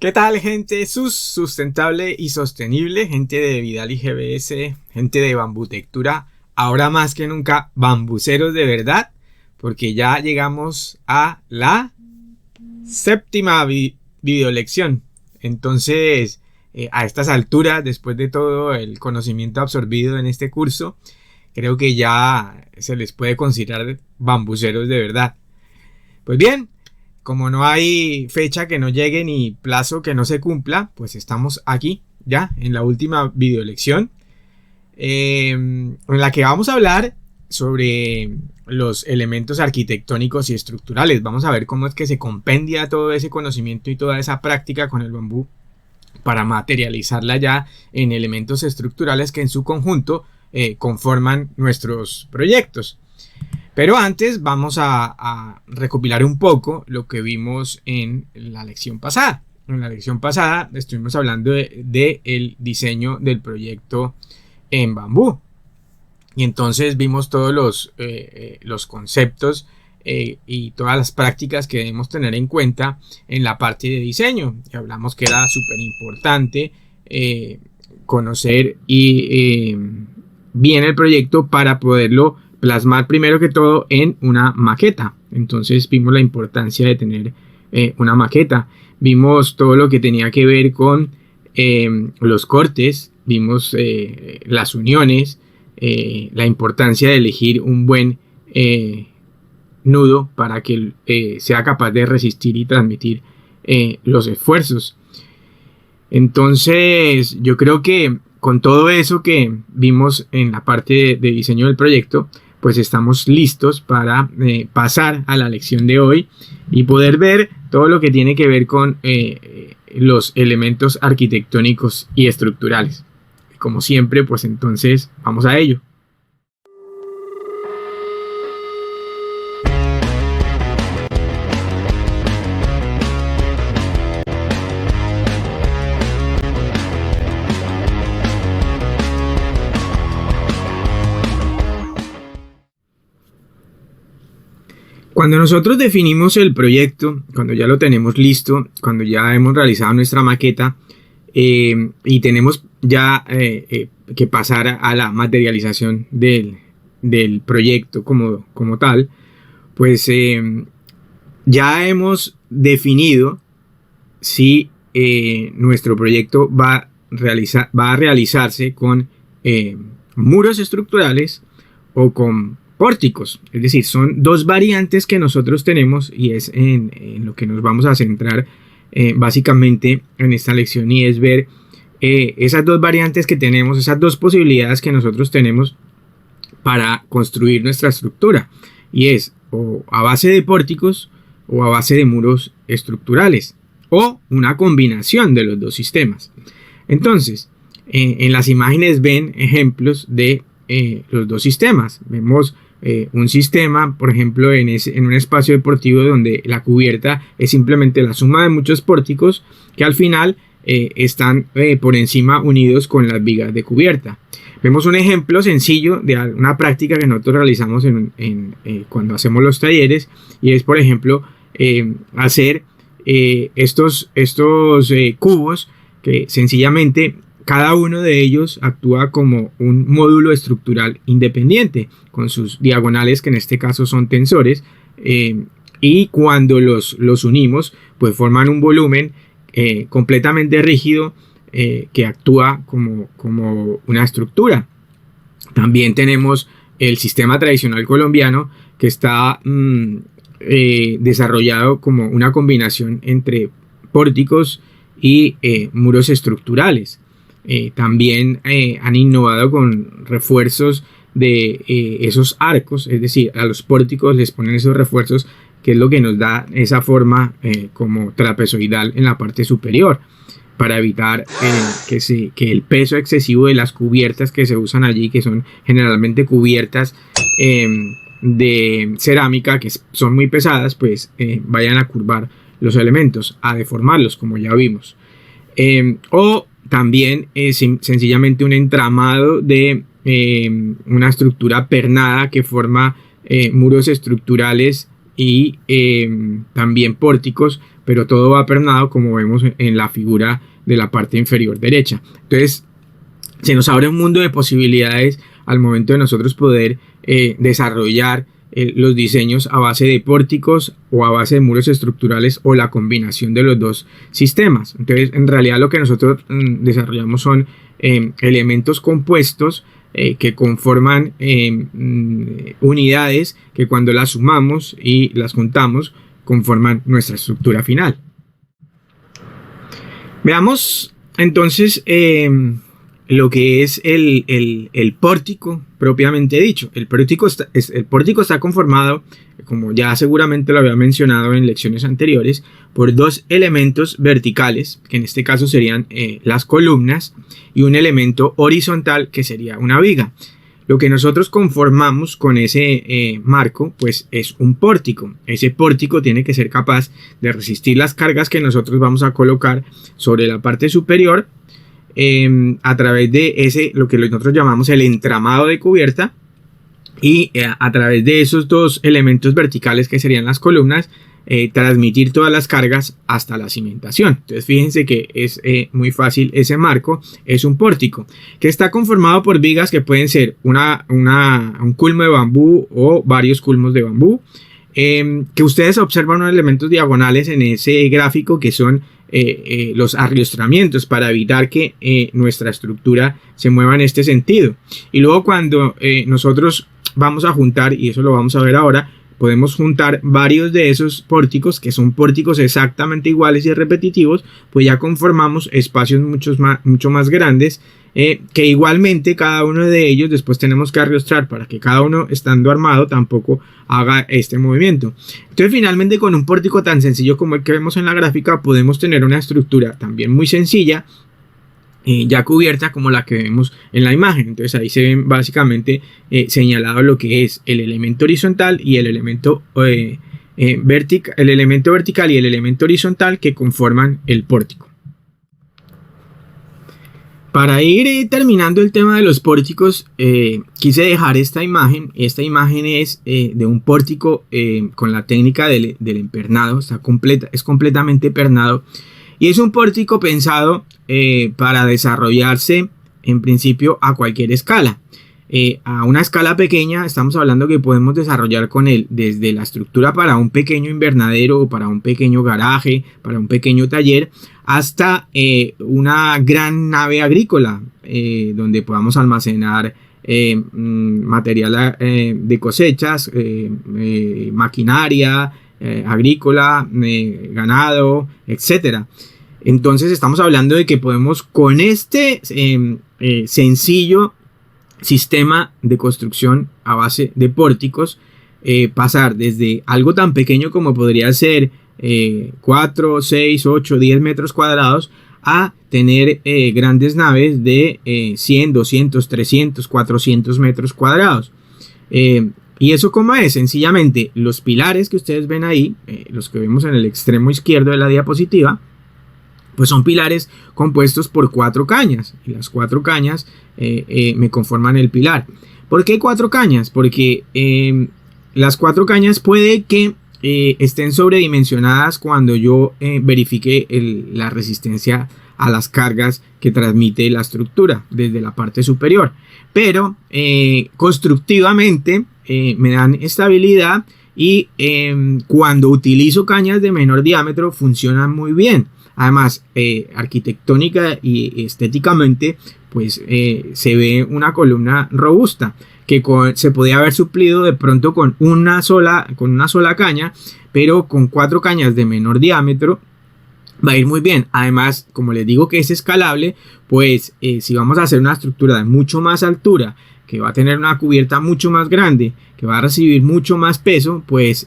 ¿Qué tal, gente sustentable y sostenible? Gente de Vidal y GBS, gente de Bambutectura, ahora más que nunca bambuceros de verdad, porque ya llegamos a la séptima videolección. Entonces, a estas alturas, después de todo el conocimiento absorbido en este curso, creo que ya se les puede considerar bambuceros de verdad. Pues bien, como no hay fecha que no llegue ni plazo que no se cumpla, pues estamos aquí ya en la última videolección, en la que vamos a hablar sobre los elementos arquitectónicos y estructurales. Vamos a ver cómo es que se compendia todo ese conocimiento y toda esa práctica con el bambú para materializarla ya en elementos estructurales que en su conjunto conforman nuestros proyectos. Pero antes vamos a recopilar un poco lo que vimos en la lección pasada. En la lección pasada estuvimos hablando de el diseño del proyecto en bambú. Y entonces vimos todos los conceptos y todas las prácticas que debemos tener en cuenta en la parte de diseño. Y hablamos que era súper importante conocer bien el proyecto para poderlo plasmar primero que todo en una maqueta. Entonces vimos la importancia de tener una maqueta. Vimos todo lo que tenía que ver con los cortes. Vimos las uniones. La importancia de elegir un buen nudo para que sea capaz de resistir y transmitir los esfuerzos. Entonces yo creo que con todo eso que vimos en la parte de diseño del proyecto, pues estamos listos para pasar a la lección de hoy y poder ver todo lo que tiene que ver con los elementos arquitectónicos y estructurales. Como siempre, pues entonces vamos a ello. Cuando nosotros definimos el proyecto, cuando ya lo tenemos listo, cuando ya hemos realizado nuestra maqueta y tenemos ya que pasar a la materialización del proyecto como tal, pues ya hemos definido si nuestro proyecto va a realizarse con muros estructurales o con pórticos. Es decir, son dos variantes que nosotros tenemos y es en lo que nos vamos a centrar básicamente en esta lección, y es ver esas dos variantes que tenemos, esas dos posibilidades que nosotros tenemos para construir nuestra estructura, y es o a base de pórticos o a base de muros estructurales o una combinación de los dos sistemas. Entonces, en las imágenes ven ejemplos de los dos sistemas. Vemos un sistema, por ejemplo, en un espacio deportivo donde la cubierta es simplemente la suma de muchos pórticos que al final están por encima unidos con las vigas de cubierta. Vemos un ejemplo sencillo de una práctica que nosotros realizamos cuando hacemos los talleres, y es, por ejemplo, hacer estos cubos que sencillamente cada uno de ellos actúa como un módulo estructural independiente con sus diagonales, que en este caso son tensores, y cuando los unimos pues forman un volumen completamente rígido que actúa como una estructura. También tenemos el sistema tradicional colombiano, que está desarrollado como una combinación entre pórticos y muros estructurales. También han innovado con refuerzos de esos arcos, es decir, a los pórticos les ponen esos refuerzos, que es lo que nos da esa forma como trapezoidal en la parte superior, para evitar que el peso excesivo de las cubiertas que se usan allí, que son generalmente cubiertas de cerámica que son muy pesadas, pues vayan a curvar los elementos, a deformarlos, como ya vimos. O también sencillamente un entramado de una estructura pernada que forma muros estructurales y también pórticos pero todo va pernado, como vemos en la figura de la parte inferior derecha. Entonces se nos abre un mundo de posibilidades al momento de nosotros poder desarrollar los diseños a base de pórticos o a base de muros estructurales o la combinación de los dos sistemas. Entonces, en realidad lo que nosotros desarrollamos son elementos compuestos que conforman unidades que cuando las sumamos y las juntamos conforman nuestra estructura final. Veamos entonces lo que es el pórtico propiamente dicho. El pórtico está conformado, como ya seguramente lo había mencionado en lecciones anteriores, por dos elementos verticales, que en este caso serían las columnas, y un elemento horizontal, que sería una viga. Lo que nosotros conformamos con ese marco, pues es un pórtico. Ese pórtico tiene que ser capaz de resistir las cargas que nosotros vamos a colocar sobre la parte superior, a través de lo que nosotros llamamos el entramado de cubierta, y a través de esos dos elementos verticales que serían las columnas, transmitir todas las cargas hasta la cimentación. Entonces fíjense que es muy fácil. Ese marco es un pórtico que está conformado por vigas que pueden ser un culmo de bambú o varios culmos de bambú, que ustedes observan unos elementos diagonales en ese gráfico que son los arriostramientos para evitar que nuestra estructura se mueva en este sentido. Y luego cuando nosotros vamos a juntar, y eso lo vamos a ver ahora, podemos juntar varios de esos pórticos, que son pórticos exactamente iguales y repetitivos, pues ya conformamos espacios mucho más grandes, que igualmente cada uno de ellos después tenemos que arrostrar para que cada uno, estando armado, tampoco haga este movimiento. Entonces finalmente, con un pórtico tan sencillo como el que vemos en la gráfica, podemos tener una estructura también muy sencilla, ya cubierta, como la que vemos en la imagen. Entonces ahí se ven básicamente señalado lo que es el elemento horizontal y el elemento vertical y el elemento horizontal que conforman el pórtico. Para ir terminando el tema de los pórticos, quise dejar esta imagen. Esta imagen es de un pórtico con la técnica del empernado. Es completamente pernado. Y es un pórtico pensado para desarrollarse en principio a cualquier escala. A una escala pequeña estamos hablando que podemos desarrollar con él desde la estructura para un pequeño invernadero, para un pequeño garaje, para un pequeño taller, hasta una gran nave agrícola donde podamos almacenar material de cosechas, maquinaria agrícola, ganado, etcétera. Entonces estamos hablando de que podemos, con este sencillo sistema de construcción a base de pórticos, pasar desde algo tan pequeño como podría ser 4, 6, 8, 10 metros cuadrados a tener grandes naves de 100, 200, 300, 400 metros cuadrados. ¿Y eso cómo es? Sencillamente, los pilares que ustedes ven ahí, los que vemos en el extremo izquierdo de la diapositiva, pues son pilares compuestos por 4 cañas. Y las 4 cañas me conforman el pilar. ¿Por qué 4 cañas? Porque las 4 cañas puede que estén sobredimensionadas cuando yo verifique la resistencia a las cargas que transmite la estructura desde la parte superior. Pero constructivamente me dan estabilidad, y cuando utilizo cañas de menor diámetro funcionan muy bien. Además, arquitectónica y estéticamente, pues se ve una columna robusta que se podía haber suplido de pronto con una sola caña, pero con 4 cañas de menor diámetro va a ir muy bien. Además, como les digo que es escalable, pues si vamos a hacer una estructura de mucho más altura, que va a tener una cubierta mucho más grande, que va a recibir mucho más peso, pues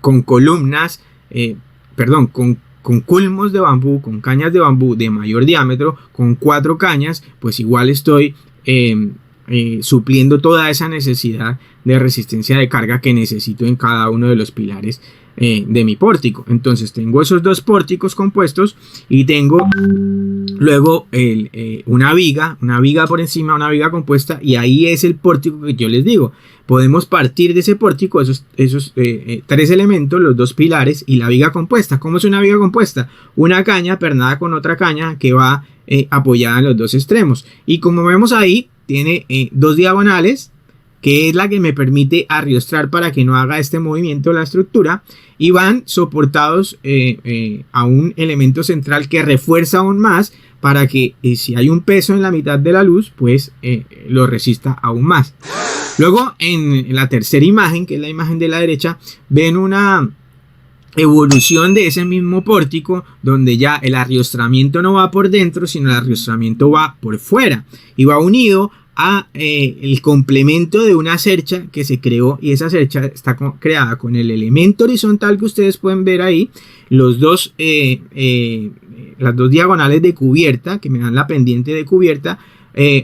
con columnas, con culmos de bambú, con cañas de bambú de mayor diámetro, con 4 cañas, pues igual estoy supliendo toda esa necesidad de resistencia de carga que necesito en cada uno de los pilares de mi pórtico. Entonces tengo esos dos pórticos compuestos y tengo luego una viga por encima, una viga compuesta, y ahí es el pórtico que yo les digo. Podemos partir de ese pórtico, esos tres elementos, los dos pilares y la viga compuesta. ¿Cómo es una viga compuesta? Una caña pernada con otra caña que va apoyada en los dos extremos. Y como vemos ahí, tiene dos diagonales, que es la que me permite arriostrar para que no haga este movimiento la estructura, y van soportados a un elemento central que refuerza aún más para que si hay un peso en la mitad de la luz, pues lo resista aún más. Luego en la tercera imagen, que es la imagen de la derecha, ven una evolución de ese mismo pórtico, donde ya el arriostramiento no va por dentro, sino el arriostramiento va por fuera y va unido a el complemento de una cercha que se creó, y esa cercha está creada con el elemento horizontal que ustedes pueden ver ahí, las dos diagonales de cubierta que me dan la pendiente de cubierta,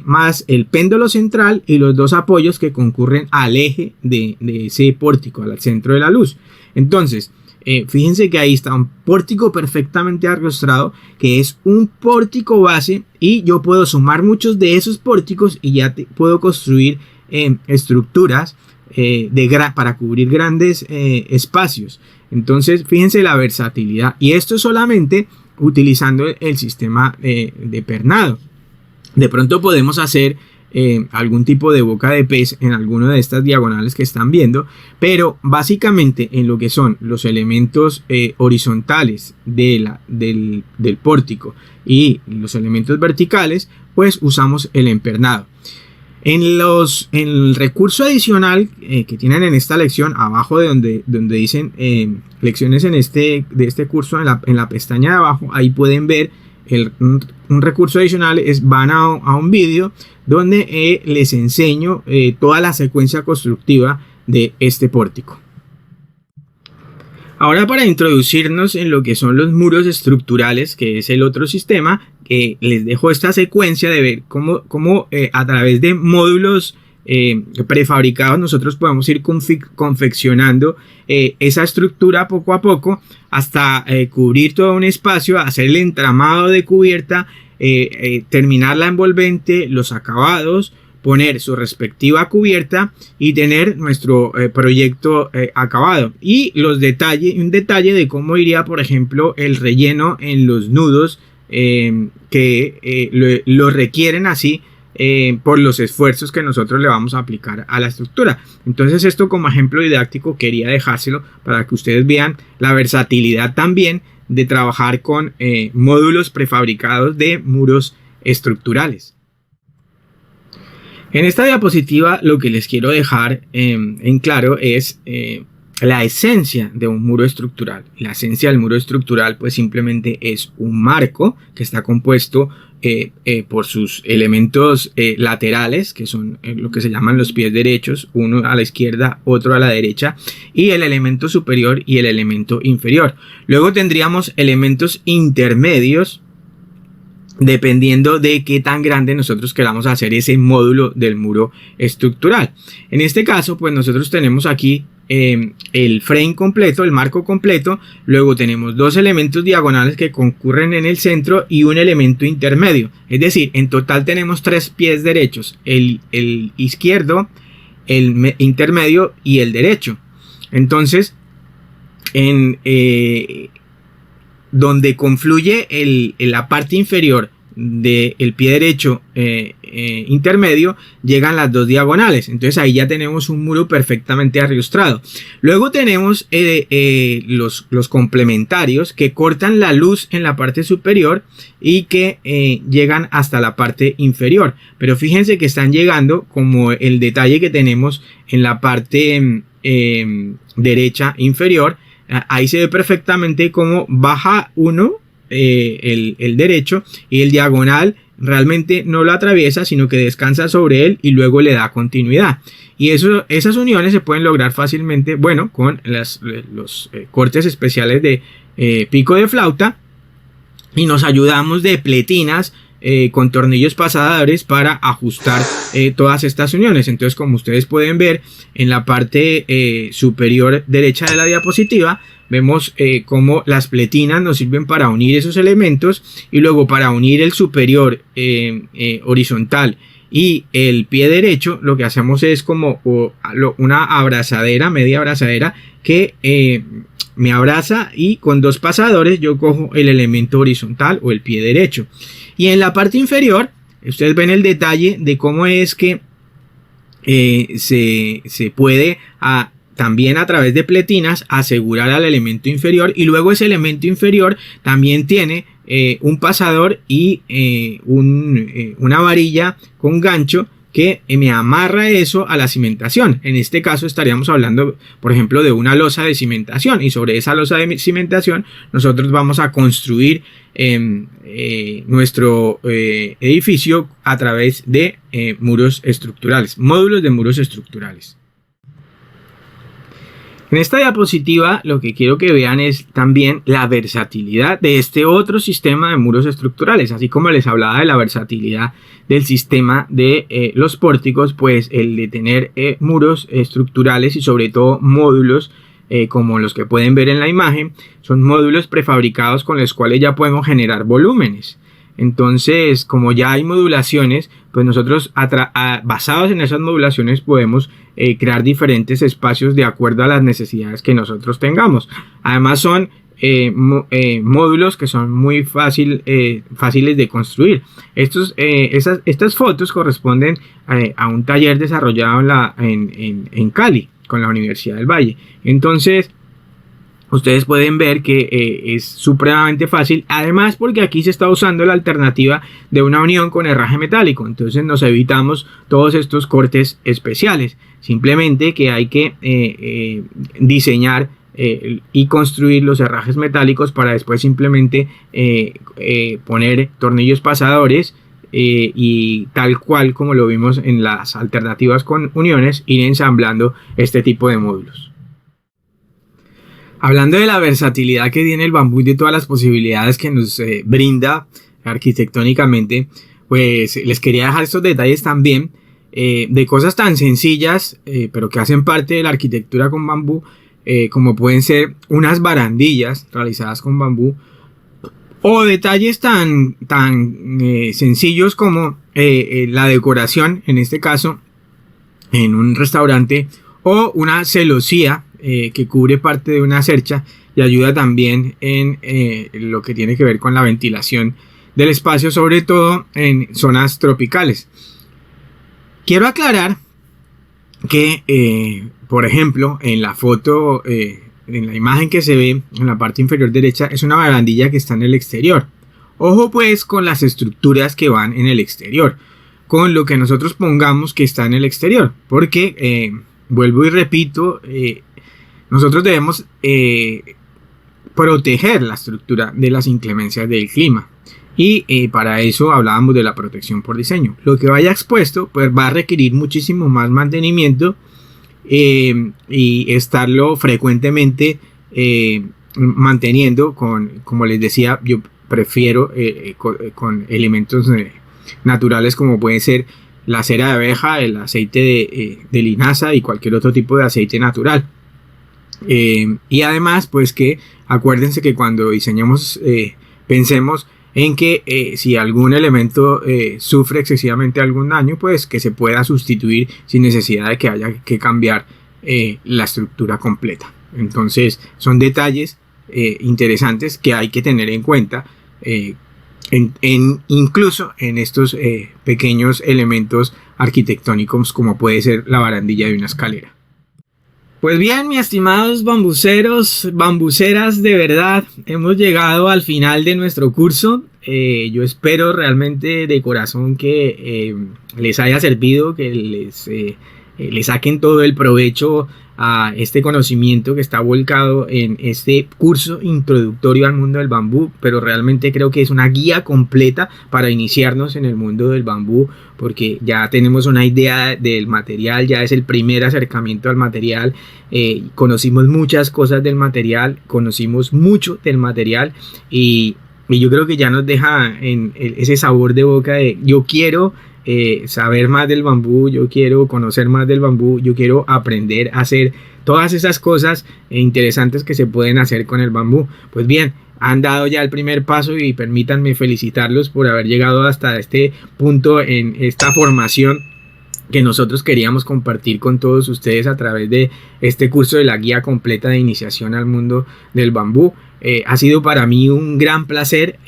más el péndulo central y los dos apoyos que concurren al eje de ese pórtico, al centro de la luz. Entonces, fíjense que ahí está un pórtico perfectamente arrostrado, que es un pórtico base, y yo puedo sumar muchos de esos pórticos y ya puedo construir estructuras para cubrir grandes espacios. Entonces, fíjense la versatilidad, y esto solamente utilizando el sistema de pernado. De pronto podemos hacer algún tipo de boca de pez en alguna de estas diagonales que están viendo, pero básicamente en lo que son los elementos horizontales del pórtico y los elementos verticales, pues usamos el empernado. En el recurso adicional que tienen en esta lección, abajo de donde dicen lecciones de este curso, en la pestaña de abajo, ahí pueden ver un recurso adicional. Van a un vídeo donde les enseño toda la secuencia constructiva de este pórtico. Ahora, para introducirnos en lo que son los muros estructurales, que es el otro sistema, les dejo esta secuencia de ver cómo a través de módulos prefabricados nosotros podemos ir confeccionando esa estructura poco a poco hasta cubrir todo un espacio, hacer el entramado de cubierta, terminar la envolvente, los acabados, poner su respectiva cubierta y tener nuestro proyecto acabado, y un detalle de cómo iría, por ejemplo, el relleno en los nudos que lo requieren así por los esfuerzos que nosotros le vamos a aplicar a la estructura. Entonces, esto como ejemplo didáctico quería dejárselo para que ustedes vean la versatilidad también de trabajar con módulos prefabricados de muros estructurales. En esta diapositiva lo que les quiero dejar en claro es la esencia de un muro estructural. La esencia del muro estructural pues simplemente es un marco que está compuesto por sus elementos laterales, que son lo que se llaman los pies derechos, uno a la izquierda, otro a la derecha, y el elemento superior y el elemento inferior. Luego tendríamos elementos intermedios, dependiendo de qué tan grande nosotros queramos hacer ese módulo del muro estructural. En este caso, pues nosotros tenemos aquí el frame completo, el marco completo. Luego tenemos dos elementos diagonales que concurren en el centro y un elemento intermedio. Es decir, en total tenemos tres pies derechos: el izquierdo, el intermedio y el derecho. Entonces, donde confluye la parte inferior del pie derecho intermedio, llegan las dos diagonales. Entonces ahí ya tenemos un muro perfectamente arriostrado. Luego tenemos los complementarios que cortan la luz en la parte superior y que llegan hasta la parte inferior. Pero fíjense que están llegando, como el detalle que tenemos en la parte derecha inferior. Ahí se ve perfectamente cómo baja uno, el derecho, y el diagonal realmente no lo atraviesa, sino que descansa sobre él y luego le da continuidad. Y esas uniones se pueden lograr fácilmente, bueno, con los cortes especiales de pico de flauta, y nos ayudamos de pletinas con tornillos pasadores para ajustar todas estas uniones. Entonces, como ustedes pueden ver en la parte superior derecha de la diapositiva, vemos cómo las pletinas nos sirven para unir esos elementos, y luego para unir el superior horizontal y el pie derecho, lo que hacemos es como una abrazadera, media abrazadera, que me abraza, y con dos pasadores yo cojo el elemento horizontal o el pie derecho. Y en la parte inferior ustedes ven el detalle de cómo es que se puede también a través de pletinas asegurar al elemento inferior, y luego ese elemento inferior también tiene un pasador y una varilla con gancho que me amarra eso a la cimentación. En este caso estaríamos hablando, por ejemplo, de una losa de cimentación, y sobre esa losa de cimentación nosotros vamos a construir nuestro edificio a través de muros estructurales, módulos de muros estructurales. En esta diapositiva lo que quiero que vean es también la versatilidad de este otro sistema de muros estructurales. Así como les hablaba de la versatilidad del sistema de los pórticos, pues el de tener muros estructurales y sobre todo módulos como los que pueden ver en la imagen, son módulos prefabricados con los cuales ya podemos generar volúmenes. Entonces, como ya hay modulaciones, pues nosotros basados en esas modulaciones podemos crear diferentes espacios de acuerdo a las necesidades que nosotros tengamos. Además son módulos que son muy fáciles de construir. Estas fotos corresponden a un taller desarrollado en Cali con la Universidad del Valle. Entonces, ustedes pueden ver que es supremamente fácil, además porque aquí se está usando la alternativa de una unión con herraje metálico. Entonces nos evitamos todos estos cortes especiales. Simplemente que hay que diseñar y construir los herrajes metálicos para después simplemente poner tornillos pasadores y tal cual como lo vimos en las alternativas con uniones, ir ensamblando este tipo de módulos. Hablando de la versatilidad que tiene el bambú y de todas las posibilidades que nos brinda arquitectónicamente, pues les quería dejar estos detalles también de cosas tan sencillas, pero que hacen parte de la arquitectura con bambú, como pueden ser unas barandillas realizadas con bambú, o detalles tan sencillos como la decoración, en este caso en un restaurante, o una celosía que cubre parte de una cercha y ayuda también en lo que tiene que ver con la ventilación del espacio, sobre todo en zonas tropicales. Quiero aclarar que, por ejemplo, en la foto, en la imagen que se ve en la parte inferior derecha, es una barandilla que está en el exterior. Ojo pues con las estructuras que van en el exterior, con lo que nosotros pongamos que está en el exterior, porque vuelvo y repito, nosotros debemos proteger la estructura de las inclemencias del clima, y para eso hablábamos de la protección por diseño. Lo que vaya expuesto pues va a requerir muchísimo más mantenimiento y estarlo frecuentemente manteniendo como les decía, yo prefiero con elementos naturales como pueden ser la cera de abeja, el aceite de linaza y cualquier otro tipo de aceite natural. Y además pues que acuérdense que cuando diseñemos pensemos en que si algún elemento sufre excesivamente algún daño, pues que se pueda sustituir sin necesidad de que haya que cambiar la estructura completa. Entonces son detalles interesantes que hay que tener en cuenta incluso en estos pequeños elementos arquitectónicos como puede ser la barandilla de una escalera. Pues bien, mis estimados bambuceros, bambuceras, de verdad, hemos llegado al final de nuestro curso. Yo espero realmente de corazón que les haya servido, que le saquen todo el provecho a este conocimiento que está volcado en este curso introductorio al mundo del bambú, pero realmente creo que es una guía completa para iniciarnos en el mundo del bambú, porque ya tenemos una idea del material, ya es el primer acercamiento al material, conocimos muchas cosas del material, conocimos mucho del material y Y yo creo que ya nos deja en ese sabor de boca de yo quiero saber más del bambú, yo quiero conocer más del bambú, yo quiero aprender a hacer todas esas cosas interesantes que se pueden hacer con el bambú. Pues bien, han dado ya el primer paso y permítanme felicitarlos por haber llegado hasta este punto en esta formación que nosotros queríamos compartir con todos ustedes a través de este curso de la guía completa de iniciación al mundo del bambú. Ha sido para mí un gran placer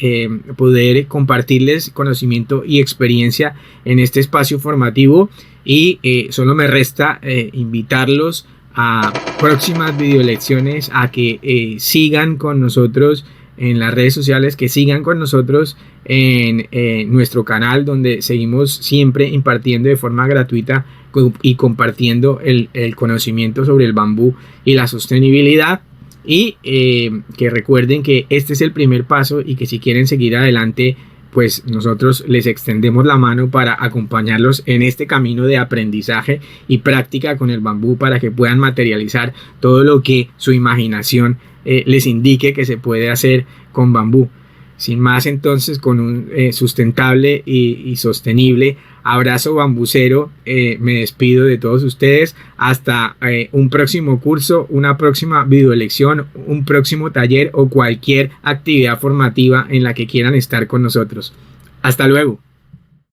poder compartirles conocimiento y experiencia en este espacio formativo y solo me resta invitarlos a próximas videolecciones, a que sigan con nosotros en las redes sociales, que sigan con nosotros en nuestro canal, donde seguimos siempre impartiendo de forma gratuita y compartiendo el conocimiento sobre el bambú y la sostenibilidad. Y que recuerden que este es el primer paso y que si quieren seguir adelante, pues nosotros les extendemos la mano para acompañarlos en este camino de aprendizaje y práctica con el bambú, para que puedan materializar todo lo que su imaginación les indique que se puede hacer con bambú. Sin más, entonces, con un sustentable y sostenible abrazo bambucero, me despido de todos ustedes hasta un próximo curso, una próxima videolección, un próximo taller o cualquier actividad formativa en la que quieran estar con nosotros. Hasta luego.